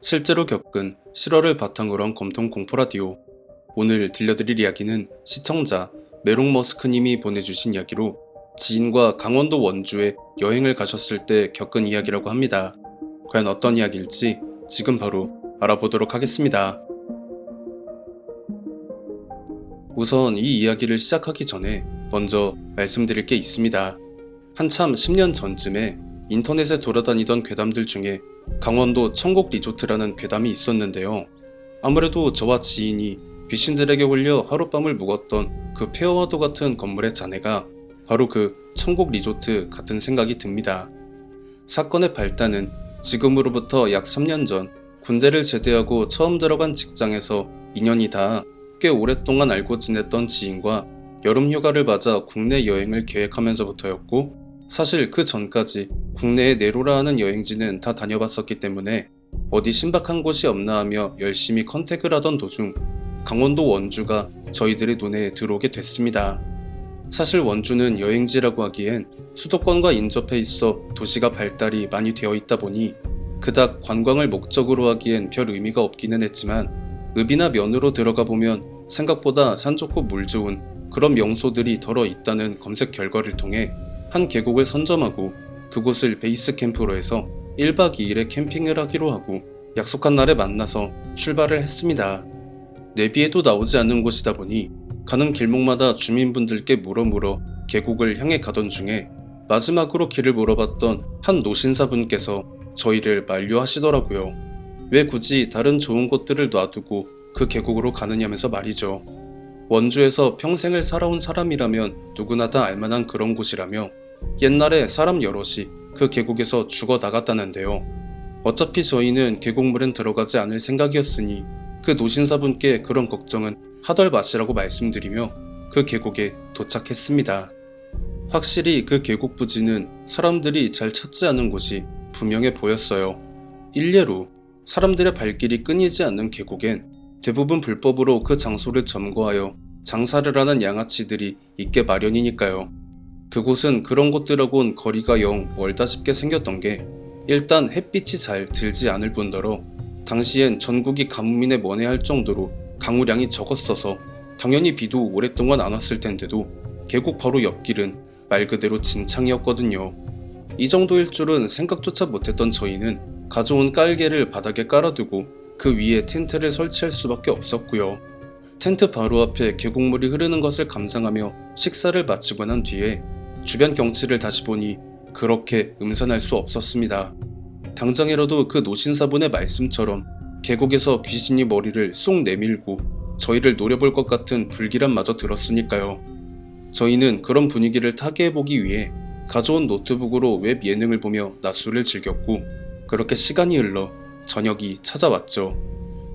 실제로 겪은 실화를 바탕으로 한 검통 공포라디오. 오늘 들려드릴 이야기는 시청자 메롱머스크님이 보내주신 이야기로 지인과 강원도 원주에 여행을 가셨을 때 겪은 이야기라고 합니다. 과연 어떤 이야기일지 지금 바로 알아보도록 하겠습니다. 우선 이 이야기를 시작하기 전에 먼저 말씀드릴 게 있습니다. 한참 10년 전쯤에 인터넷에 돌아다니던 괴담들 중에 강원도 천곡 리조트라는 괴담이 있었는데요. 아무래도 저와 지인이 귀신들에게 홀려 하룻밤을 묵었던 그 폐허와도 같은 건물의 잔해가 바로 그 천곡 리조트 같은 생각이 듭니다. 사건의 발단은 지금으로부터 약 3년 전 군대를 제대하고 처음 들어간 직장에서 인연이 닿아 꽤 오랫동안 알고 지냈던 지인과 여름 휴가를 맞아 국내 여행을 계획하면서부터였고, 사실 그 전까지 국내에 내로라 하는 여행지는 다 다녀봤었기 때문에 어디 신박한 곳이 없나 하며 열심히 컨택을 하던 도중 강원도 원주가 저희들의 눈에 들어오게 됐습니다. 사실 원주는 여행지라고 하기엔 수도권과 인접해 있어 도시가 발달이 많이 되어 있다 보니 그닥 관광을 목적으로 하기엔 별 의미가 없기는 했지만, 읍이나 면으로 들어가 보면 생각보다 산 좋고 물 좋은 그런 명소들이 덜어 있다는 검색 결과를 통해 한 계곡을 선점하고 그곳을 베이스 캠프로 해서 1박 2일의 캠핑을 하기로 하고 약속한 날에 만나서 출발을 했습니다. 내비에도 나오지 않는 곳이다 보니 가는 길목마다 주민분들께 물어 계곡을 향해 가던 중에 마지막으로 길을 물어봤던 한 노신사분께서 저희를 만류하시더라고요. 왜 굳이 다른 좋은 곳들을 놔두고 그 계곡으로 가느냐면서 말이죠. 원주에서 평생을 살아온 사람이라면 누구나 다 알만한 그런 곳이라며 옛날에 사람 여럿이 그 계곡에서 죽어 나갔다는데요. 어차피 저희는 계곡물엔 들어가지 않을 생각이었으니 그 노신사분께 그런 걱정은 하덜 마시라고 말씀드리며 그 계곡에 도착했습니다. 확실히 그 계곡 부지는 사람들이 잘 찾지 않은 곳이 분명해 보였어요. 일례로 사람들의 발길이 끊이지 않는 계곡엔 대부분 불법으로 그 장소를 점거하여 장사를 하는 양아치들이 있게 마련이니까요. 그곳은 그런 곳들하고는 거리가 영 멀다 싶게 생겼던 게, 일단 햇빛이 잘 들지 않을 뿐더러 당시엔 전국이 가뭄이네 뭐네 할 정도로 강우량이 적었어서 당연히 비도 오랫동안 안 왔을 텐데도 계곡 바로 옆길은 말 그대로 진창이었거든요. 이 정도일 줄은 생각조차 못했던 저희는 가져온 깔개를 바닥에 깔아두고 그 위에 텐트를 설치할 수밖에 없었고요. 텐트 바로 앞에 계곡물이 흐르는 것을 감상하며 식사를 마치고 난 뒤에 주변 경치를 다시 보니 그렇게 음산할 수 없었습니다. 당장이라도 그 노신사분의 말씀처럼 계곡에서 귀신이 머리를 쏙 내밀고 저희를 노려볼 것 같은 불길함마저 들었으니까요. 저희는 그런 분위기를 타개해보기 위해 가져온 노트북으로 웹 예능을 보며 낮술을 즐겼고, 그렇게 시간이 흘러 저녁이 찾아왔죠.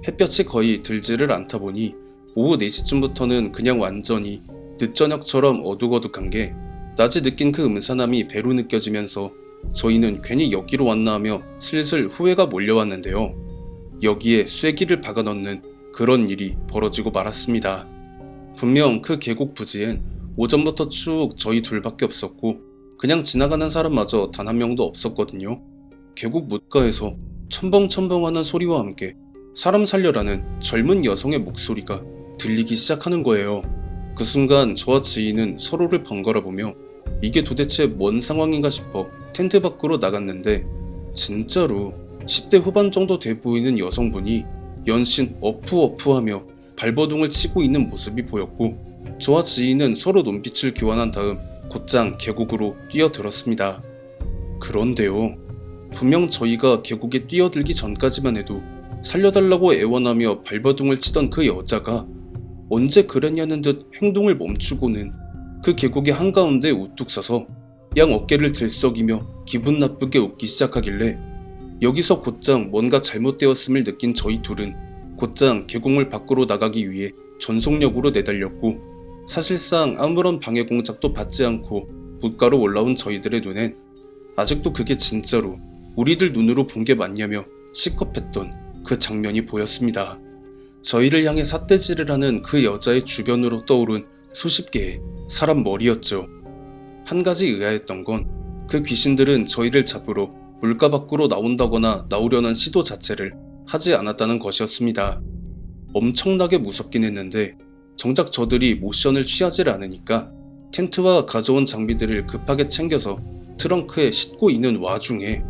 햇볕이 거의 들지를 않다 보니 오후 4시쯤부터는 그냥 완전히 늦저녁처럼 어둑어둑한 게 낮에 느낀 그 음산함이 배로 느껴지면서 저희는 괜히 여기로 왔나 하며 슬슬 후회가 몰려왔는데요. 여기에 쐐기를 박아 넣는 그런 일이 벌어지고 말았습니다. 분명 그 계곡 부지엔 오전부터 쭉 저희 둘밖에 없었고 그냥 지나가는 사람마저 단 한 명도 없었거든요. 계곡 뭇가에서 첨벙첨벙하는 소리와 함께 사람 살려라는 젊은 여성의 목소리가 들리기 시작하는 거예요. 그 순간 저와 지인은 서로를 번갈아 보며 이게 도대체 뭔 상황인가 싶어 텐트 밖으로 나갔는데, 진짜로 10대 후반 정도 돼 보이는 여성분이 연신 어푸어푸하며 발버둥을 치고 있는 모습이 보였고, 저와 지인은 서로 눈빛을 교환한 다음 곧장 계곡으로 뛰어들었습니다. 그런데요, 분명 저희가 계곡에 뛰어들기 전까지만 해도 살려달라고 애원하며 발버둥을 치던 그 여자가 언제 그랬냐는 듯 행동을 멈추고는 그 계곡의 한가운데 우뚝 서서 양 어깨를 들썩이며 기분 나쁘게 웃기 시작하길래, 여기서 곧장 뭔가 잘못되었음을 느낀 저희 둘은 곧장 계곡물 밖으로 나가기 위해 전속력으로 내달렸고, 사실상 아무런 방해 공작도 받지 않고 뭇가로 올라온 저희들의 눈엔 아직도 그게 진짜로 우리들 눈으로 본 게 맞냐며 시겁했던 그 장면이 보였습니다. 저희를 향해 삿대질을 하는 그 여자의 주변으로 떠오른 수십 개의 사람 머리였죠. 한 가지 의아했던 건 그 귀신들은 저희를 잡으러 물가 밖으로 나온다거나 나오려는 시도 자체를 하지 않았다는 것이었습니다. 엄청나게 무섭긴 했는데 정작 저들이 모션을 취하지 않으니까 텐트와 가져온 장비들을 급하게 챙겨서 트렁크에 싣고 있는 와중에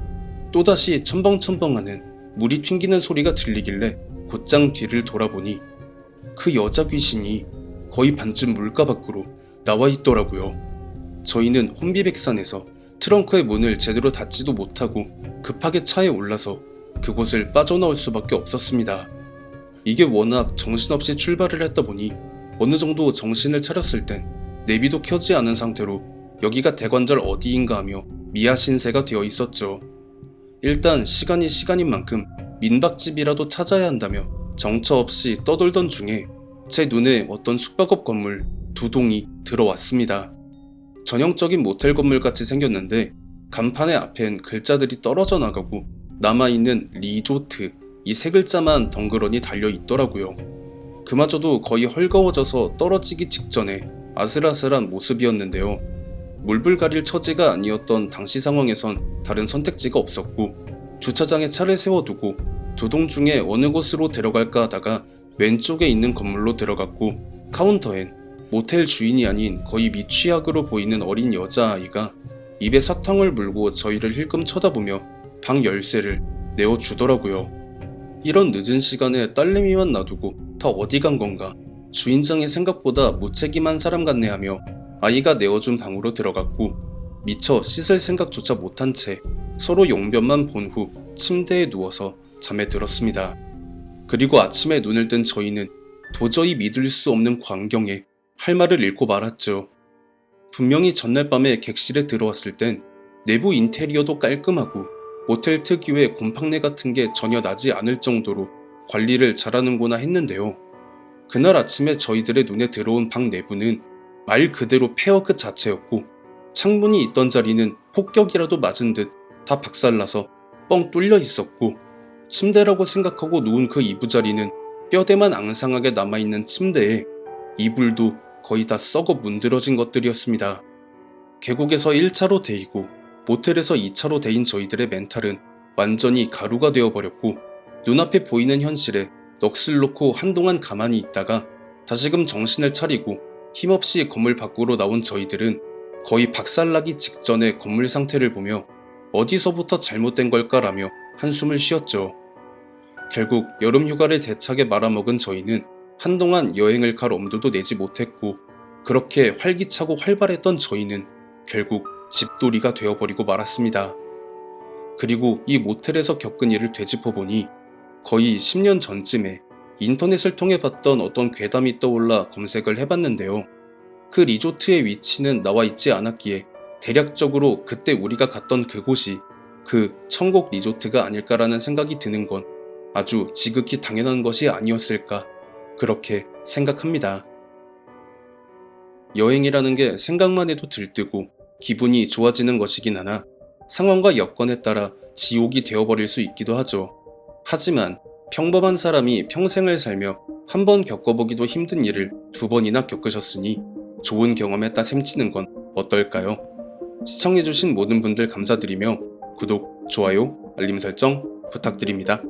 또다시 첨벙첨벙하는 물이 튕기는 소리가 들리길래 곧장 뒤를 돌아보니 그 여자 귀신이 거의 반쯤 물가 밖으로 나와 있더라고요. 저희는 혼비백산해서 트렁크의 문을 제대로 닫지도 못하고 급하게 차에 올라서 그곳을 빠져나올 수밖에 없었습니다. 이게 워낙 정신없이 출발을 했다 보니 어느 정도 정신을 차렸을 땐 내비도 켜지 않은 상태로 여기가 대관절 어디인가 하며 미아신세가 되어 있었죠. 일단 시간인 만큼 민박집이라도 찾아야 한다며 정처 없이 떠돌던 중에 제 눈에 어떤 숙박업 건물 2동이 들어왔습니다. 전형적인 모텔 건물 같이 생겼는데 간판의 앞엔 글자들이 떨어져 나가고 남아있는 리조트 이 3글자만 덩그러니 달려 있더라고요. 그마저도 거의 헐거워져서 떨어지기 직전에 아슬아슬한 모습이었는데요. 물불가릴 처지가 아니었던 당시 상황에선 다른 선택지가 없었고 주차장에 차를 세워두고 2동 중에 어느 곳으로 들어갈까 하다가 왼쪽에 있는 건물로 들어갔고 카운터엔 모텔 주인이 아닌 거의 미취학으로 보이는 어린 여자아이가 입에 사탕을 물고 저희를 힐끔 쳐다보며 방 열쇠를 내어주더라고요. 이런 늦은 시간에 딸내미만 놔두고 다 어디 간 건가? 주인장이 생각보다 무책임한 사람 같네 하며 아이가 내어준 방으로 들어갔고 미처 씻을 생각조차 못한 채 서로 용변만 본 후 침대에 누워서 잠에 들었습니다. 그리고 아침에 눈을 뜬 저희는 도저히 믿을 수 없는 광경에 할 말을 잃고 말았죠. 분명히 전날 밤에 객실에 들어왔을 땐 내부 인테리어도 깔끔하고 모텔 특유의 곰팡내 같은 게 전혀 나지 않을 정도로 관리를 잘하는구나 했는데요. 그날 아침에 저희들의 눈에 들어온 방 내부는 말 그대로 폐허 그 자체였고 창문이 있던 자리는 폭격이라도 맞은 듯 다 박살나서 뻥 뚫려 있었고 침대라고 생각하고 누운 그 이부자리는 뼈대만 앙상하게 남아있는 침대에 이불도 거의 다 썩어 문드러진 것들이었습니다. 계곡에서 1차로 데이고 모텔에서 2차로 데인 저희들의 멘탈은 완전히 가루가 되어버렸고 눈앞에 보이는 현실에 넋을 놓고 한동안 가만히 있다가 다시금 정신을 차리고 힘없이 건물 밖으로 나온 저희들은 거의 박살나기 직전의 건물 상태를 보며 어디서부터 잘못된 걸까라며 한숨을 쉬었죠. 결국 여름 휴가를 대차게 말아먹은 저희는 한동안 여행을 갈 엄두도 내지 못했고 그렇게 활기차고 활발했던 저희는 결국 집돌이가 되어버리고 말았습니다. 그리고 이 모텔에서 겪은 일을 되짚어보니 거의 10년 전쯤에 인터넷을 통해 봤던 어떤 괴담이 떠올라 검색을 해봤는데요. 그 리조트의 위치는 나와 있지 않았기에 대략적으로 그때 우리가 갔던 그곳이 그 천국 리조트가 아닐까라는 생각이 드는 건 아주 지극히 당연한 것이 아니었을까 그렇게 생각합니다. 여행이라는 게 생각만 해도 들뜨고 기분이 좋아지는 것이긴 하나 상황과 여건에 따라 지옥이 되어버릴 수 있기도 하죠. 하지만 평범한 사람이 평생을 살며 한 번 겪어보기도 힘든 일을 2번이나 겪으셨으니 좋은 경험에 따 셈치는 건 어떨까요? 시청해주신 모든 분들 감사드리며 구독, 좋아요, 알림 설정 부탁드립니다.